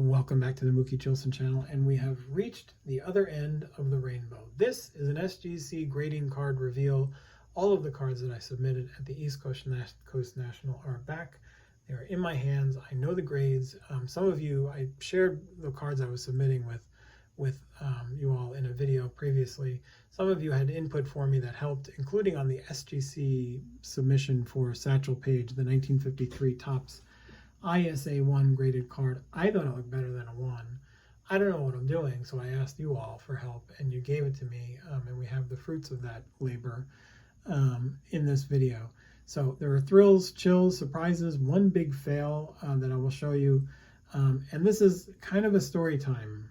Welcome back to the Mookie Chilson channel, and we have reached the other end of the rainbow. This is an SGC grading card reveal. All of the cards that I submitted at the East Coast National are back. They are in my hands. I know the grades. Some of you, I shared the cards I was submitting with you all in a video previously. Some of you had input for me that helped, including on the SGC submission for Satchel Page, the 1953 Topps ISA 1 graded card. I thought it looked better than a 1. I don't know what I'm doing, so I asked you all for help, and you gave it to me, and we have the fruits of that labor in this video. So there are thrills, chills, surprises, one big fail that I will show you, and this is kind of a story time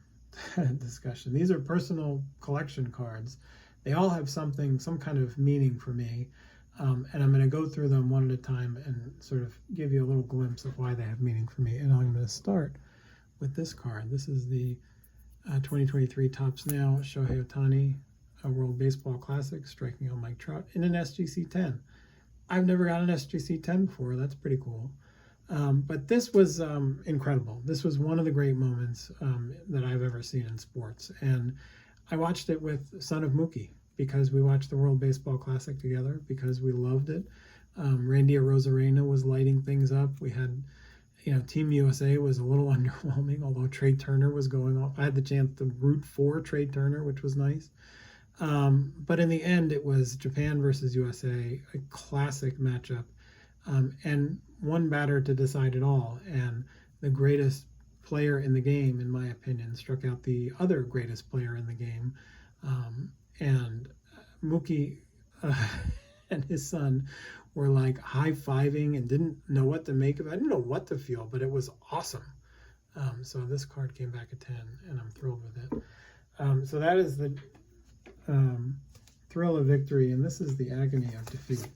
discussion. These are personal collection cards. They all have some kind of meaning for me. And I'm going to go through them one at a time and sort of give you a little glimpse of why they have meaning for me. And I'm going to start with this card. This is the 2023 Topps Now Shohei Ohtani World Baseball Classic, striking out Mike Trout in an SGC 10. I've never got an SGC 10 before. That's pretty cool. But this was incredible. This was one of the great moments that I've ever seen in sports. And I watched it with son of Mookie, because we watched the World Baseball Classic together, because we loved it. Randy Arozarena was lighting things up. We had, Team USA was a little underwhelming, although Trey Turner was going off. I had the chance to root for Trey Turner, which was nice. But in the end, it was Japan versus USA, a classic matchup, and one batter to decide it all. And the greatest player in the game, in my opinion, struck out the other greatest player in the game. And Mookie and his son were like high-fiving and didn't know what to make of it. I didn't know what to feel, but it was awesome. So this card came back a 10, and I'm thrilled with it. So that is the thrill of victory, and this is the agony of defeat.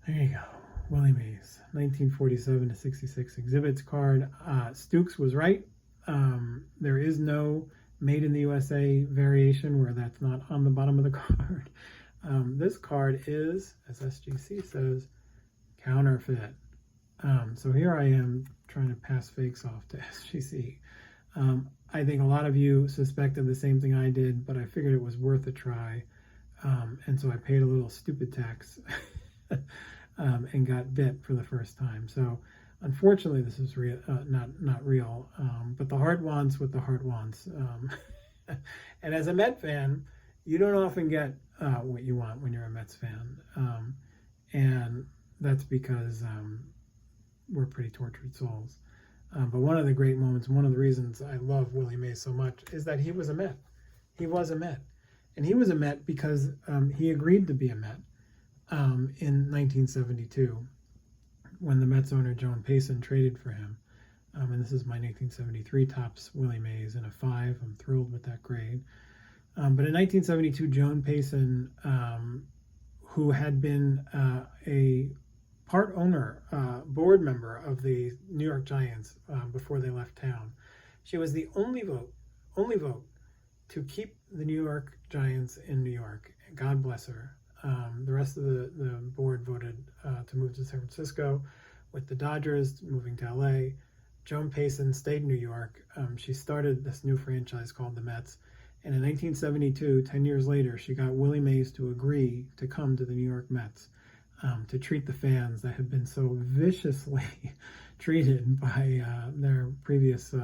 There you go. Willie Mays, 1947 to 66 exhibits card. Stukes was right. There is no Made in the USA variation where that's not on the bottom of the card. This card is, as SGC says, counterfeit. So here I am trying to pass fakes off to SGC. I think a lot of you suspected the same thing I did, but I figured it was worth a try. And so I paid a little stupid tax and got bit for the first time. So unfortunately, this is real, not real, but the heart wants what the heart wants. And as a Met fan, you don't often get what you want when you're a Mets fan. And that's because we're pretty tortured souls. But one of the great moments, one of the reasons I love Willie May so much is that he was a Met. He was a Met. And he was a Met because he agreed to be a Met in 1972. When the Mets owner Joan Payson traded for him. And this is my 1973 Topps Willie Mays in a 5. I'm thrilled with that grade. But in 1972, Joan Payson, who had been a part owner, board member of the New York Giants before they left town, she was the only vote to keep the New York Giants in New York. God bless her. The rest of the board voted to move to San Francisco, with the Dodgers moving to LA. Joan Payson stayed in New York. She started this new franchise called the Mets. And in 1972, 10 years later, she got Willie Mays to agree to come to the New York Mets to treat the fans that had been so viciously treated by their previous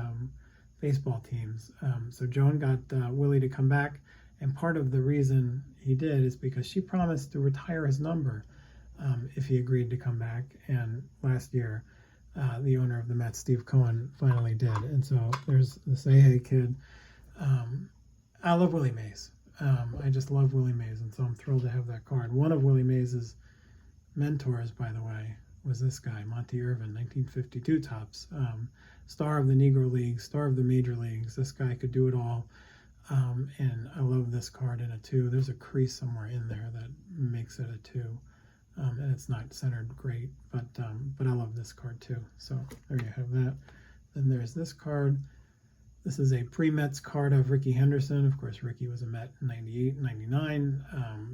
baseball teams. So Joan got Willie to come back. And part of the reason he did is because she promised to retire his number if he agreed to come back. And last year, the owner of the Mets, Steve Cohen, finally did. And so there's the Say Hey Kid. I love Willie Mays. I just love Willie Mays. And so I'm thrilled to have that card. One of Willie Mays' mentors, by the way, was this guy, Monty Irvin, 1952 Topps. Star of the Negro Leagues, star of the Major Leagues. This guy could do it all. And I love this card in a 2. There's a crease somewhere in there that makes it a 2. And it's not centered great, but I love this card too. So there you have that. Then there's this card. This is a pre-Mets card of Rickey Henderson. Of course, Rickey was a Met in 98, 99,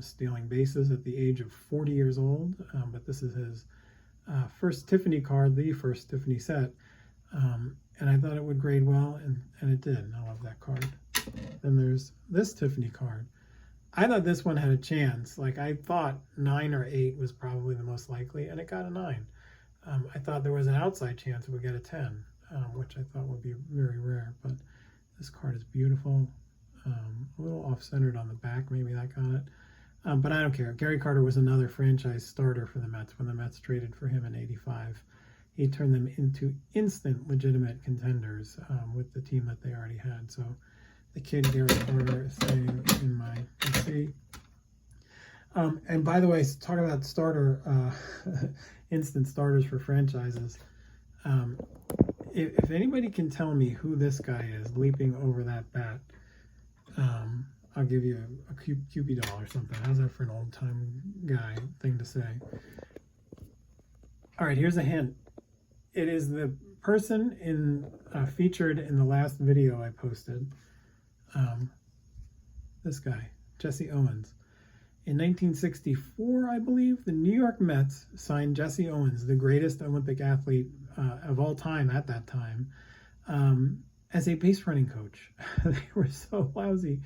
stealing bases at the age of 40 years old. But this is his first Tiffany card, the first Tiffany set. And I thought it would grade well, and it did. I love that card. Then there's this Tiffany card. I thought this one had a chance. Like, I thought 9 or 8 was probably the most likely, and it got a 9. I thought there was an outside chance it would get a 10, which I thought would be very rare. But this card is beautiful. A little off-centered on the back. Maybe that got it. But I don't care. Gary Carter was another franchise starter for the Mets when the Mets traded for him in '85. He turned them into instant legitimate contenders with the team that they already had. So the kid Gary Carter is staying in my PC. And by the way, talk about starter, instant starters for franchises. If anybody can tell me who this guy is leaping over that bat, I'll give you a Cupid doll or something. How's that for an old time guy thing to say? All right, here's a hint. It is the person featured in the last video I posted. This guy, Jesse Owens. In 1964, I believe, the New York Mets signed Jesse Owens, the greatest Olympic athlete of all time at that time, as a base running coach. They were so lousy.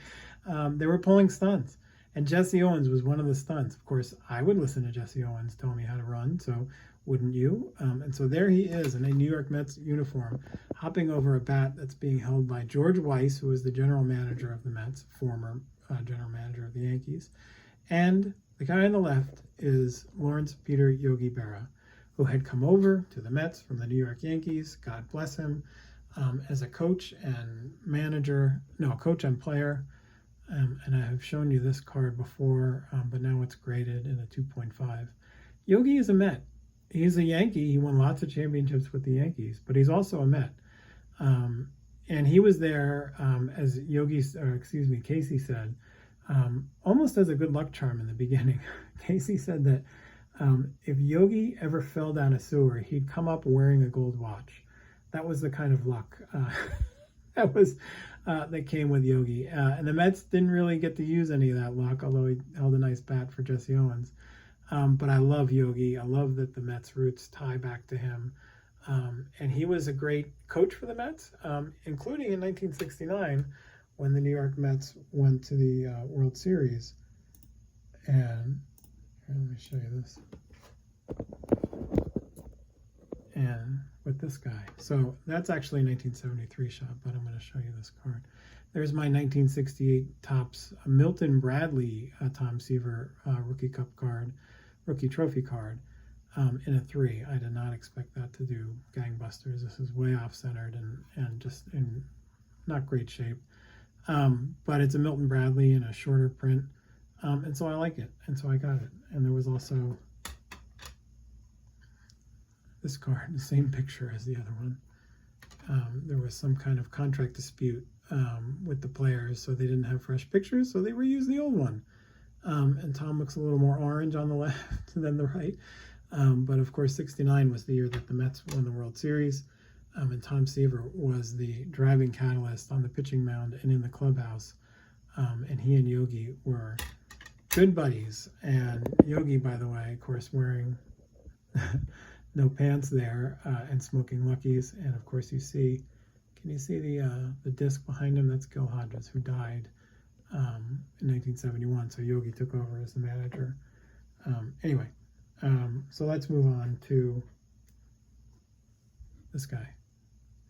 They were pulling stunts. And Jesse Owens was one of the stunts. Of course, I would listen to Jesse Owens tell me how to run, so wouldn't you? And so there he is in a New York Mets uniform, hopping over a bat that's being held by George Weiss, who was the general manager of the Mets, former general manager of the Yankees. And the guy on the left is Lawrence Peter Yogi Berra, who had come over to the Mets from the New York Yankees, God bless him, as a coach and coach and player. And I have shown you this card before, but now it's graded in a 2.5. Yogi is a Met. He's a Yankee. He won lots of championships with the Yankees, but he's also a Met. And he was there, as Casey said, almost as a good luck charm in the beginning. Casey said that if Yogi ever fell down a sewer, he'd come up wearing a gold watch. That was the kind of luck that came with Yogi. And the Mets didn't really get to use any of that luck, although he held a nice bat for Jesse Owens. But I love Yogi. I love that the Mets roots tie back to him. And he was a great coach for the Mets, including in 1969 when the New York Mets went to the World Series. And here, let me show you this. And with this guy. So that's actually a 1973 shot, but I'm going to show you this card. There's my 1968 Topps Milton Bradley Tom Seaver rookie trophy card in a 3. I did not expect that to do gangbusters. This is way off-centered and just in not great shape. But it's a Milton Bradley in a shorter print. And so I like it. And so I got it. And there was also this card, the same picture as the other one. There was some kind of contract dispute with the players, so they didn't have fresh pictures, so they reused the old one. And Tom looks a little more orange on the left than the right. But of course, 69 was the year that the Mets won the World Series. And Tom Seaver was the driving catalyst on the pitching mound and in the clubhouse. And he and Yogi were good buddies. And Yogi, by the way, of course, wearing no pants there and smoking Luckies. And of course, can you see the disc behind him? That's Gil Hodges, who died in 1971. So Yogi took over as the manager. Anyway, so let's move on to this guy.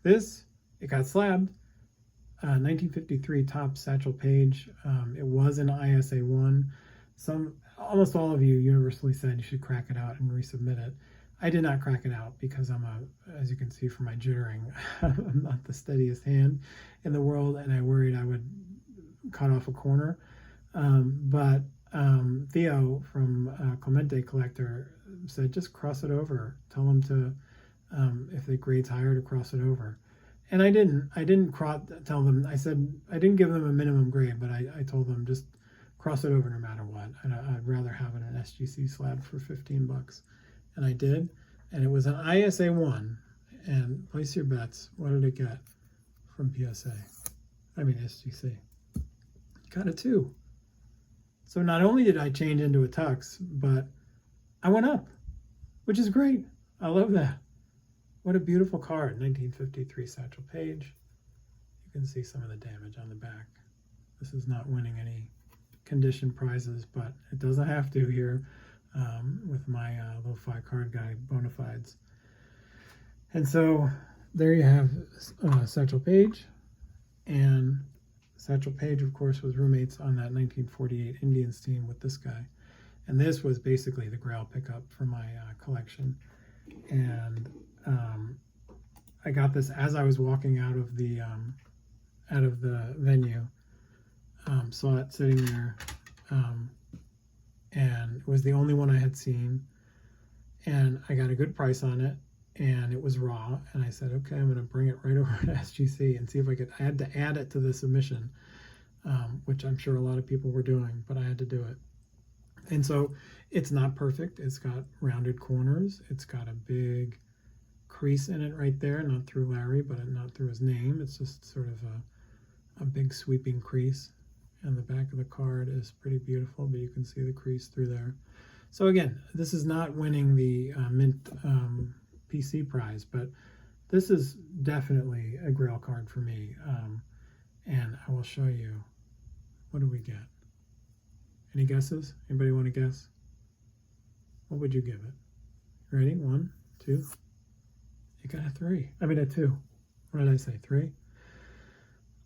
It got slabbed. 1953 Topps Satchel Page. It was an ISA 1. Almost all of you universally said you should crack it out and resubmit it. I did not crack it out because as you can see from my jittering, I'm not the steadiest hand in the world, and I worried I would cut off a corner. But Theo from Clemente Collector said, just cross it over. Tell them to, if the grade's higher, to cross it over. And I didn't tell them. I said, I didn't give them a minimum grade, but I told them just cross it over no matter what. And I'd rather have it an SGC slab for $15. And I did. And it was an ISA 1. And place your bets. What did it get from SGC? Got a 2. So not only did I change into a tux, but I went up, which is great. I love that. What a beautiful card. 1953 Satchel Page. You can see some of the damage on the back. This is not winning any condition prizes, but it doesn't have to here with my lo-fi card guy bona fides. And so there you have Satchel Page. And Satchel Page, of course, was roommates on that 1948 Indians team with this guy. And this was basically the Grail pickup for my collection. And I got this as I was walking out of the venue. Saw it sitting there, and it was the only one I had seen. And I got a good price on it, and it was raw. And I said, okay, I'm going to bring it right over to SGC and see if I could. I had to add it to the submission, which I'm sure a lot of people were doing, but I had to do it. And so it's not perfect. It's got rounded corners. It's got a big crease in it right there, not through Larry, but not through his name. It's just sort of a big sweeping crease. And the back of the card is pretty beautiful, but you can see the crease through there. So again, this is not winning the Mint PC prize, but this is definitely a Grail card for me. And I will show you. What do we get? Any guesses? Anybody want to guess? What would you give it? Ready? 1, 2. You got a 3. I mean a 2. What did I say? 3?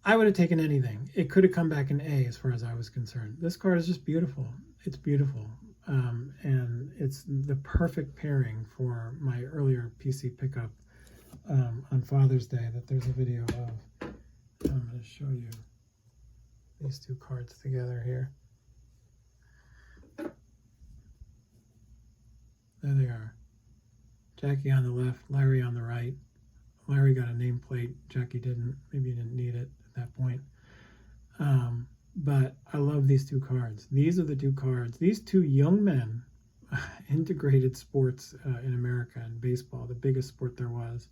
I would have taken anything. It could have come back an A as far as I was concerned. This card is just beautiful. It's beautiful. And it's the perfect pairing for my earlier PC pickup on Father's Day that there's a video of. I'm going to show you these two cards together here. There they are. Jackie on the left, Larry on the right. Larry got a nameplate. Jackie didn't. Maybe he didn't need it at that point. But I love these two cards. These are the two cards. These two young men integrated sports in America and baseball, the biggest sport there was.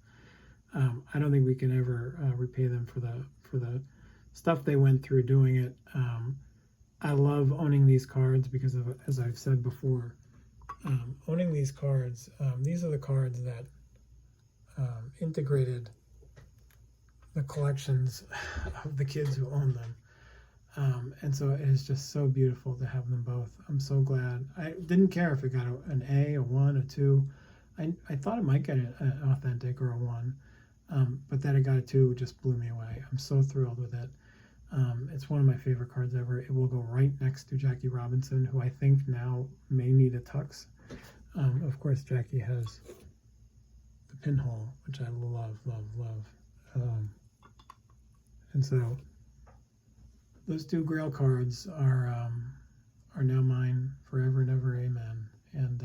I don't think we can ever repay them for the stuff they went through doing it. I love owning these cards because of, as I've said before, owning these cards. These are the cards that integrated the collections of the kids who own them. And so it is just so beautiful to have them both. I'm so glad. I didn't care if it got an A, a 1, a 2. I thought it might get an authentic or a 1, but that it got a 2 just blew me away. I'm so thrilled with it. It's one of my favorite cards ever. It will go right next to Jackie Robinson, who I think now may need a tux. Of course, Jackie has the pinhole, which I love, love, love. And so those two Grail cards are now mine forever and ever, amen. And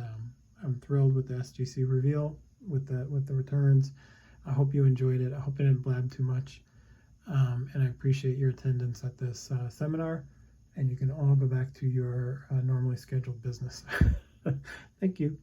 I'm thrilled with the SGC reveal, with the returns. I hope you enjoyed it. I hope I didn't blab too much. And I appreciate your attendance at this seminar. And you can all go back to your normally scheduled business. Thank you.